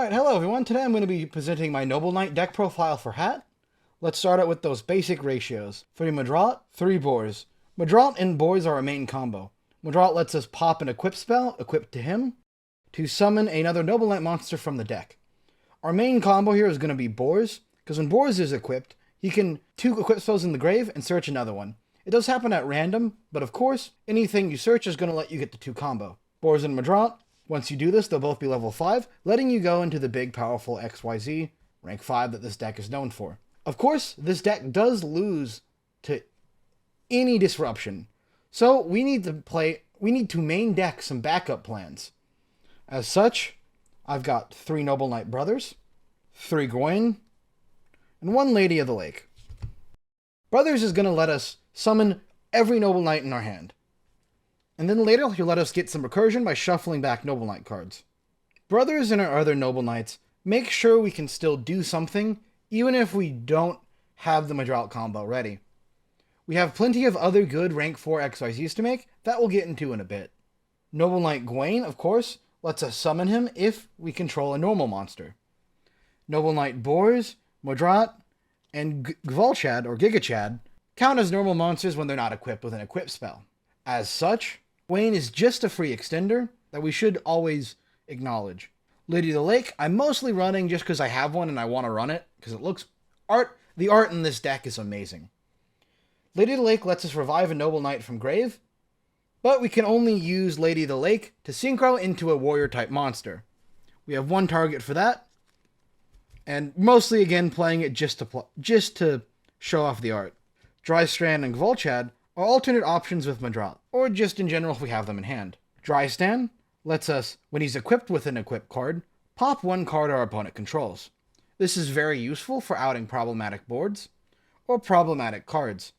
Alright, hello everyone. Today I'm going to be presenting my Noble Knight deck profile for Hat. Let's start out with those basic ratios. 3 Madrat, 3 Boars. Madrat and Boars are our main combo. Madrat lets us pop an equip spell, equipped to him, to summon another Noble Knight monster from the deck. Our main combo here is going to be Boars, because when Boars is equipped, he can 2 equip spells in the grave and search another one. It does happen at random, but of course, anything you search is going to let you get the 2 combo. Boars and Madrat. Once you do this, they'll both be level 5, letting you go into the big, powerful XYZ, rank 5 that this deck is known for. Of course, this deck does lose to any disruption, so we need to main deck some backup plans. As such, I've got 3 Noble Knight Brothers, 3 Gawain, and 1 Lady of the Lake. Brothers is going to let us summon every Noble Knight in our hand. And then later, he'll let us get some recursion by shuffling back Noble Knight cards. Brothers and our other Noble Knights make sure we can still do something, even if we don't have the Madrat combo ready. We have plenty of other good rank 4 XYZs to make that we'll get into in a bit. Noble Knight Gawain, of course, lets us summon him if we control a normal monster. Noble Knight Boars, Madrat, and Gvalchad, or Gigachad, count as normal monsters when they're not equipped with an equip spell. As such, Gawain is just a free extender that we should always acknowledge. Lady of the Lake, I'm mostly running just because I have one and I want to run it, because it looks... The art in this deck is amazing. Lady of the Lake lets us revive a Noble Knight from grave, but we can only use Lady of the Lake to synchro into a warrior-type monster. We have 1 target for that, and mostly, again, playing it just to show off the art. Drystrand and Gvalchad are alternate options with Madrat, or just in general if we have them in hand. Drystand lets us, when he's equipped with an equip card, pop 1 card our opponent controls. This is very useful for outing problematic boards, or problematic cards.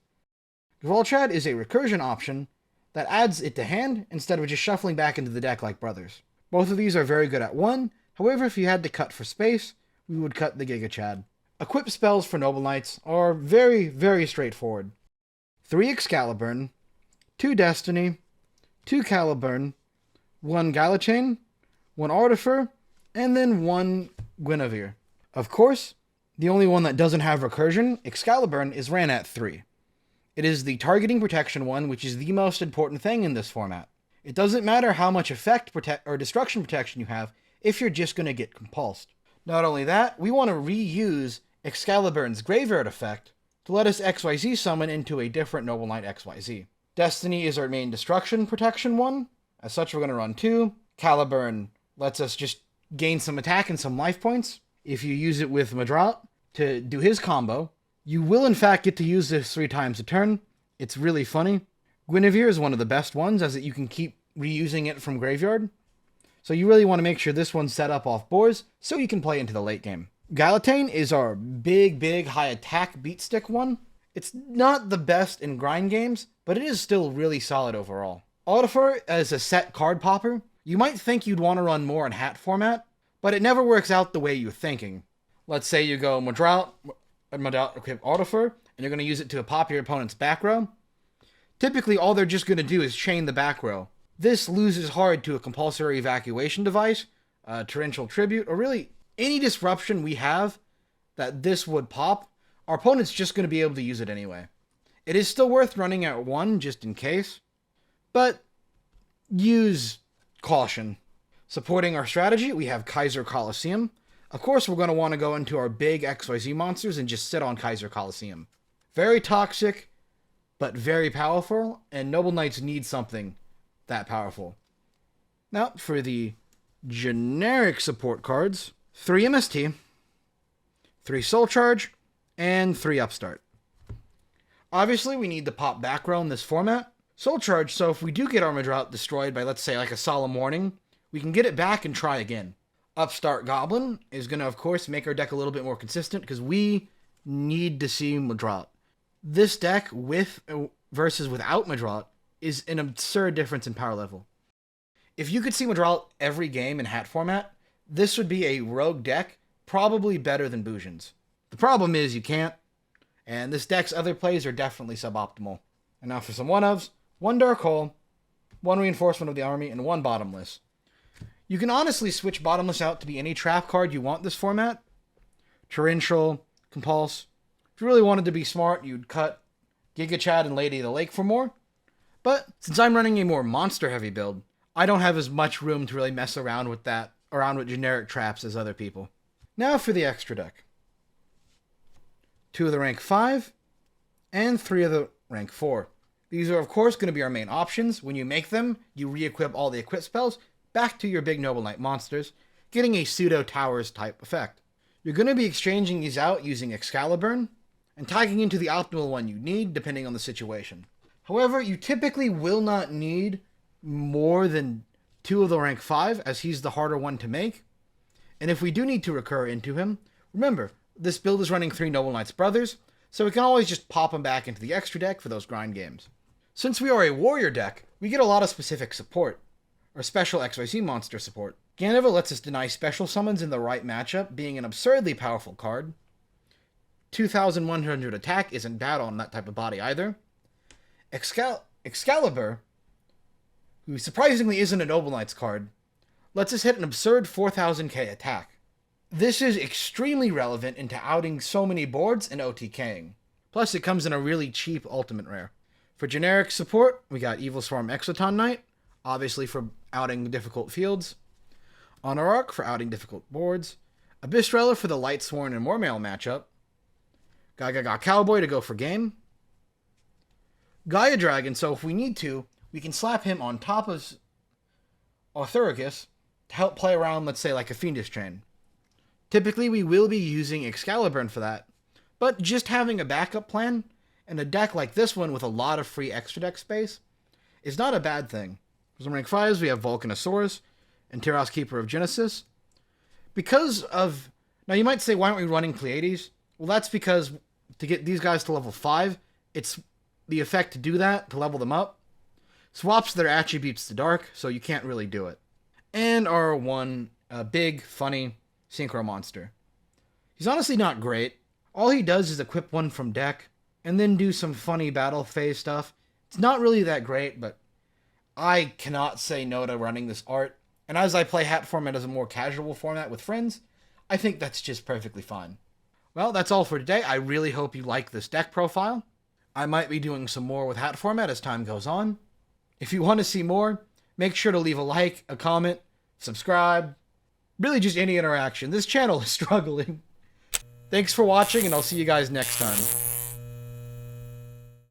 Gvalchad is a recursion option that adds it to hand instead of just shuffling back into the deck like Brothers. Both of these are very good at 1, however if you had to cut for space, we would cut the Gigachad. Equip spells for Noble Knights are very, very straightforward. 3 Excalibur, 2 Destiny, 2 Caliburn, 1 Galachane, 1 Artifer, and then 1 Guinevere. Of course, the only one that doesn't have recursion, Excalibur, is ran at 3. It is the targeting protection one, which is the most important thing in this format. It doesn't matter how much effect or destruction protection you have if you're just going to get compulsed. Not only that, we want to reuse Excalibur's graveyard effect to let us XYZ summon into a different Noble Knight XYZ. Destiny is our main destruction protection one. As such, we're going to run 2. Caliburn lets us just gain some attack and some life points. If you use it with Madrat to do his combo, you will in fact get to use this 3 times a turn. It's really funny. Guinevere is one of the best ones, as you can keep reusing it from graveyard. So you really want to make sure this one's set up off boards so you can play into the late game. Galachane is our big high attack beat stick one. It's not the best in grind games, but it is still really solid overall. Artifer is a set card popper. You might think you'd want to run more in hat format, but it never works out the way you're thinking. Let's say you go Madrat equip Artifer, and you're going to use it to pop your opponent's back row. Typically, all they're just going to do is chain the back row. This loses hard to a compulsory evacuation device, torrential tribute, or really any disruption we have that this would pop. Our opponent's just going to be able to use it anyway. It is still worth running at 1 just in case, but use caution. Supporting our strategy, we have Kaiser Coliseum. Of course, we're going to want to go into our big XYZ monsters and just sit on Kaiser Coliseum. Very toxic, but very powerful, and Noble Knights need something that powerful. Now, for the generic support cards, 3 MST, 3 Soul Charge, and 3 Upstart. Obviously, we need to pop back row in this format. Soul Charge, so if we do get our Madrat destroyed by, let's say, like a Solemn Warning, we can get it back and try again. Upstart Goblin is going to, of course, make our deck a little bit more consistent, because we need to see Madrat. This deck, with versus without Madrat, is an absurd difference in power level. If you could see Madrat every game in hat format, this would be a rogue deck, probably better than Bujin's. The problem is you can't, and this deck's other plays are definitely suboptimal. And now for some one-ofs, 1 Dark Hole, 1 Reinforcement of the Army, and 1 Bottomless. You can honestly switch Bottomless out to be any trap card you want this format. Torrential, Compulse. If you really wanted to be smart, you'd cut Giga Chad and Lady of the Lake for more. But since I'm running a more monster-heavy build, I don't have as much room to really mess around with generic traps as other people. Now for the extra deck. 2 of the rank 5, and 3 of the rank 4. These are of course going to be our main options. When you make them, you re-equip all the equip spells back to your big Noble Knight monsters, getting a pseudo towers type effect. You're going to be exchanging these out using Excalibur, and tagging into the optimal one you need depending on the situation. However, you typically will not need more than 2 of the rank 5, as he's the harder one to make. And if we do need to recur into him, remember, this build is running 3 Noble Knights Brothers, so we can always just pop them back into the extra deck for those grind games. Since we are a warrior deck, we get a lot of specific support, or special XYZ monster support. Ganova lets us deny special summons in the right matchup, being an absurdly powerful card. 2,100 attack isn't bad on that type of body either. Excalibur, who surprisingly isn't a Noble Knights card, lets us hit an absurd 4,000k attack. This is extremely relevant into outing so many boards and OTKing. Plus, it comes in a really cheap ultimate rare. For generic support, we got Evil Swarm Exoton Knight, obviously for outing difficult fields. Honor Arc for outing difficult boards. Abyssrella for the Light Sworn and Warmail matchup. Gaga Cowboy to go for game. Gaia Dragon, so if we need to, we can slap him on top of Arthuricus to help play around, let's say, like a Fiendish Chain. Typically, we will be using Excalibur for that, but just having a backup plan and a deck like this one with a lot of free extra deck space is not a bad thing. For some rank 5s, we have Volcanosaurus and Tyros Keeper of Genesis. Now you might say, why aren't we running Pleiades? Well, that's because to get these guys to level 5, it's the effect to do that, to level them up, swaps their attributes to dark, so you can't really do it. And our one big, funny Synchro monster. He's honestly not great. All he does is equip one from deck, and then do some funny battle phase stuff. It's not really that great, but I cannot say no to running this art. And as I play Hat format as a more casual format with friends, I think that's just perfectly fine. Well, that's all for today. I really hope you like this deck profile. I might be doing some more with Hat format as time goes on. If you want to see more, make sure to leave a like, a comment, subscribe, really just any interaction. This channel is struggling. Thanks for watching, and I'll see you guys next time.